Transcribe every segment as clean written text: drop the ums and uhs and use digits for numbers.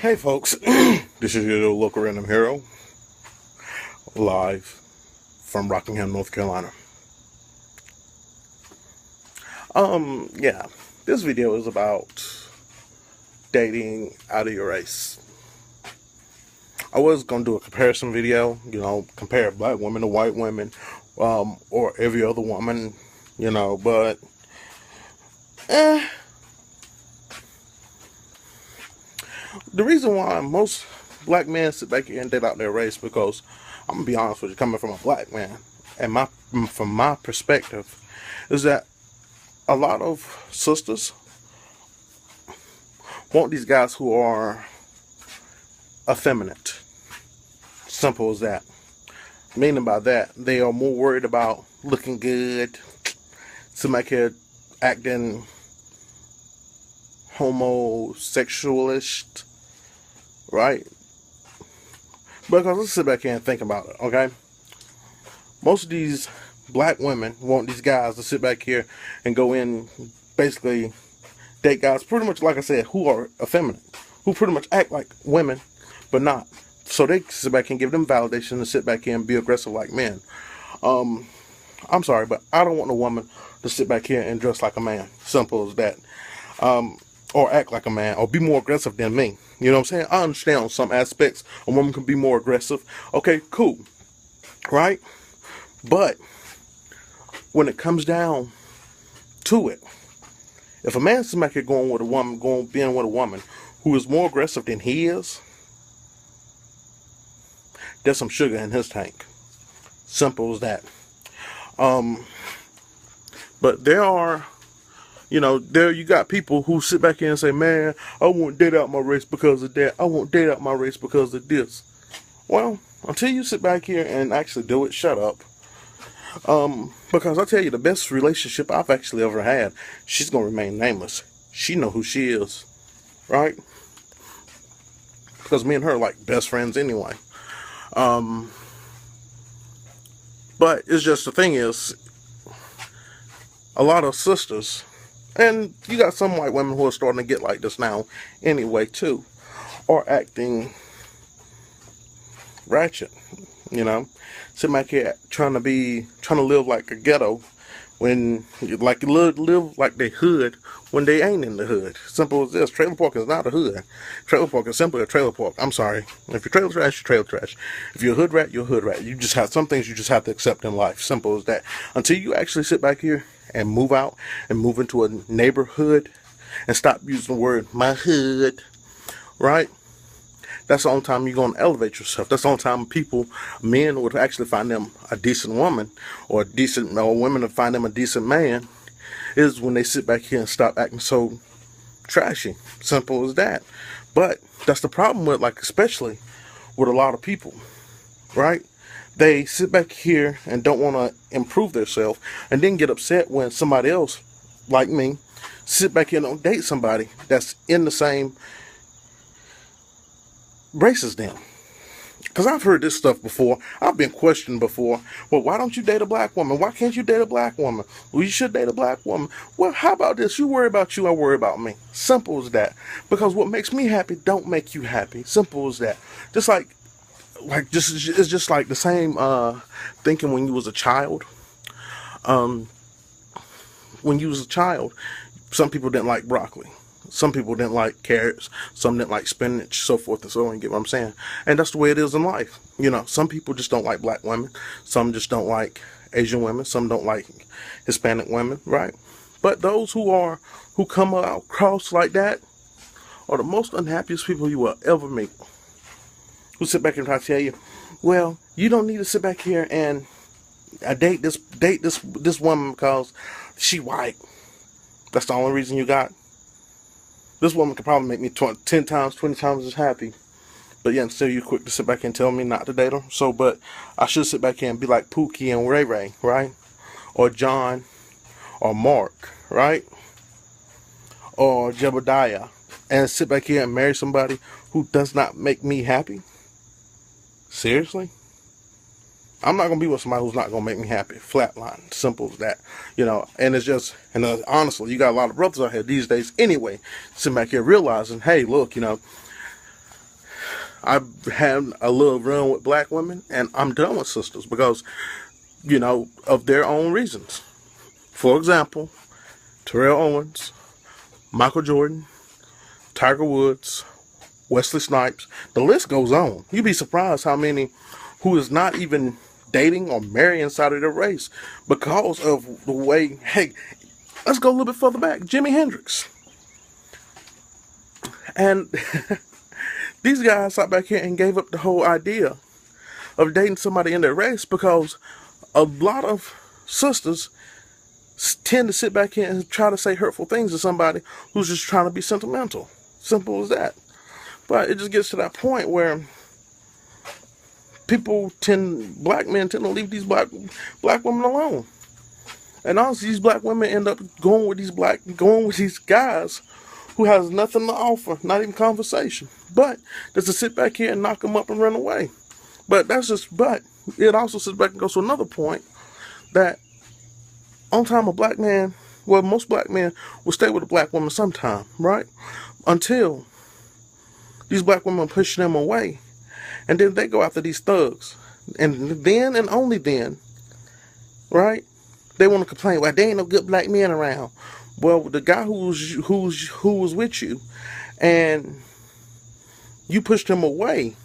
Hey folks, this is your local random hero, live from Rockingham, North Carolina. Yeah, this video is about dating out of your race. I was gonna do a comparison video, compare black women to white women, or every other woman, but the reason why most black men sit back here and date out their race, because I'm gonna be honest with you, coming from a black man, and from my perspective, is that a lot of sisters want these guys who are effeminate. Simple as that. Meaning by that, they are more worried about looking good, sitting back here acting homosexualist, right? Because let's sit back here and think about it, okay? Most of these black women want these guys to sit back here and go in, basically date guys, pretty much like I said, who are effeminate, who pretty much act like women, but not. So they sit back and give them validation to sit back here and be aggressive like men. I'm sorry, but I don't want a woman to sit back here and dress like a man. Simple as that. Or act like a man, or be more aggressive than me. You know what I'm saying? I understand on some aspects a woman can be more aggressive. Okay, cool. Right? But when it comes down to it, if a man's back here being with a woman who is more aggressive than he is, there's some sugar in his tank. Simple as that. But there are, there you got people who sit back here and say, man, I won't date out my race because of that. I won't date out my race because of this. Well, until you sit back here and actually do it, shut up. Because I tell you, the best relationship I've actually ever had, she's going to remain nameless. She know who she is, right? Because me and her are like best friends anyway. But it's just, the thing is, a lot of sisters, and you got some white women who are starting to get like this now anyway too, are acting ratchet, sitting back here trying to live like a ghetto, when live like they hood when they ain't in the hood. Simple as this. Trailer park is not a hood. Trailer park is simply a trailer park. I'm sorry. If you're trailer trash, you're trailer trash. If you're a hood rat, you're a hood rat. You just have some things you just have to accept in life. Simple as that. Until you actually sit back here and move out and move into a neighborhood and stop using the word my hood, right? That's the only time you're going to elevate yourself. That's the only time men would actually find them a decent woman, or women to find them a decent man, is when they sit back here and stop acting so trashy. Simple as that. But that's the problem with, especially with a lot of people, right? They sit back here and don't want to improve themselves, and then get upset when somebody else, like me, sit back here and don't date somebody that's in the same race as them. Because I've heard this stuff before. I've been questioned before. Well, why don't you date a black woman? Why can't you date a black woman? Well, you should date a black woman. Well, how about this? You worry about you, I worry about me. Simple as that. Because what makes me happy don't make you happy. Simple as that. It's just like the same thinking when you was a child. When you was a child, some people didn't like broccoli. Some people didn't like carrots. Some didn't like spinach, so forth and so on. You get what I'm saying? And that's the way it is in life. Some people just don't like black women. Some just don't like Asian women. Some don't like Hispanic women, right? But those who come out cross like that are the most unhappiest people you will ever meet. Who sit back and try to tell you, well, you don't need to sit back here and date this woman because she white. That's the only reason you got. This woman could probably make me 10 times, 20 times as happy. But yeah, still you quick to sit back and tell me not to date her. So, but I should sit back here and be like Pookie and Ray Ray, right? Or John, or Mark, right? Or Jebediah. And sit back here and marry somebody who does not make me happy? Seriously? I'm not going to be with somebody who's not going to make me happy. Flatline. Simple as that. And it's just, honestly, you got a lot of brothers out here these days anyway, sitting back here realizing, hey, look, I've had a little run with black women, and I'm done with sisters because, of their own reasons. For example, Terrell Owens, Michael Jordan, Tiger Woods, Wesley Snipes. The list goes on. You'd be surprised how many who is not even dating or marrying inside of their race because of the way. Hey, let's go a little bit further back. Jimi Hendrix. And these guys sat back here and gave up the whole idea of dating somebody in their race because a lot of sisters tend to sit back here and try to say hurtful things to somebody who's just trying to be sentimental. Simple as that. But it just gets to that point where black men tend to leave these black women alone. And honestly, these black women end up going with these guys who has nothing to offer, not even conversation. But just to sit back here and knock them up and run away. But it also sits back and goes to another point that on time most black men will stay with a black woman sometime, right? Until these black women push them away. And then they go after these thugs. And then and only then, right? They want to complain, well, there ain't no good black men around. Well, the guy who was with you and you pushed him away,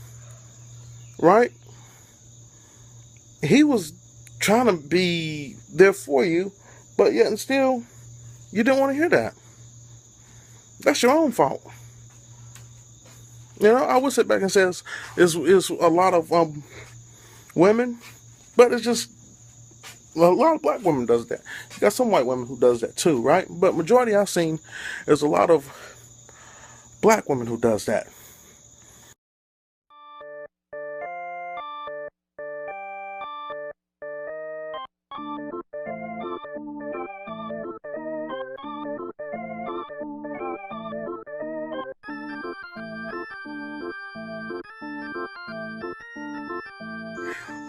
right? He was trying to be there for you, but yet and still, you didn't want to hear that. That's your own fault. I would sit back and say it's a lot of women, but it's just a lot of black women does that. You got some white women who does that too, right? But majority I've seen is a lot of black women who does that.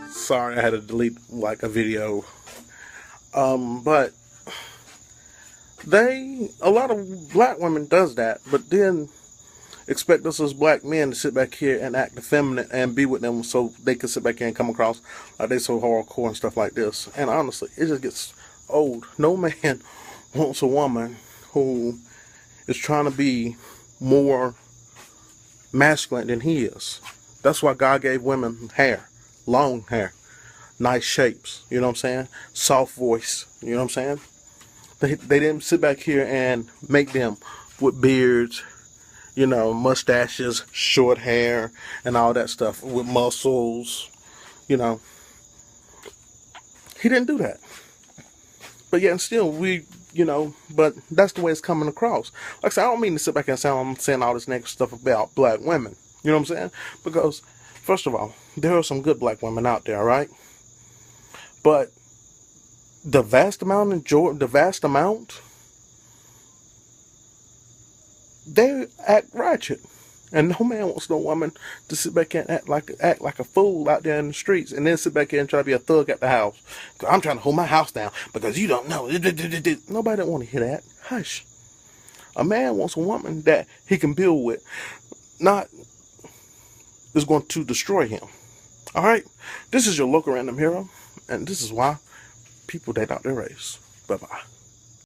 Sorry, I had to delete like a video. But a lot of black women does that, but then expect us as black men to sit back here and act effeminate and be with them so they can sit back here and come across like they so hardcore and stuff like this. And honestly, it just gets old. No man wants a woman who is trying to be more masculine than he is. That's why God gave women hair. Long hair, nice shapes, you know what I'm saying? Soft voice, you know what I'm saying? They didn't sit back here and make them with beards, mustaches, short hair, and all that stuff with muscles, He didn't do that. But yet and still, but that's the way it's coming across. Like I said, I don't mean to sit back and say I'm saying all this negative stuff about black women, you know what I'm saying? Because first of all, there are some good black women out there, right? But the vast amount, they act ratchet. And no man wants no woman to sit back and act like a fool out there in the streets and then sit back here and try to be a thug at the house. I'm trying to hold my house down because you don't know. Nobody don't want to hear that. Hush. A man wants a woman that he can build with, not is going to destroy him. All right? This is your local random hero, and this is why people date out their race. Bye-bye.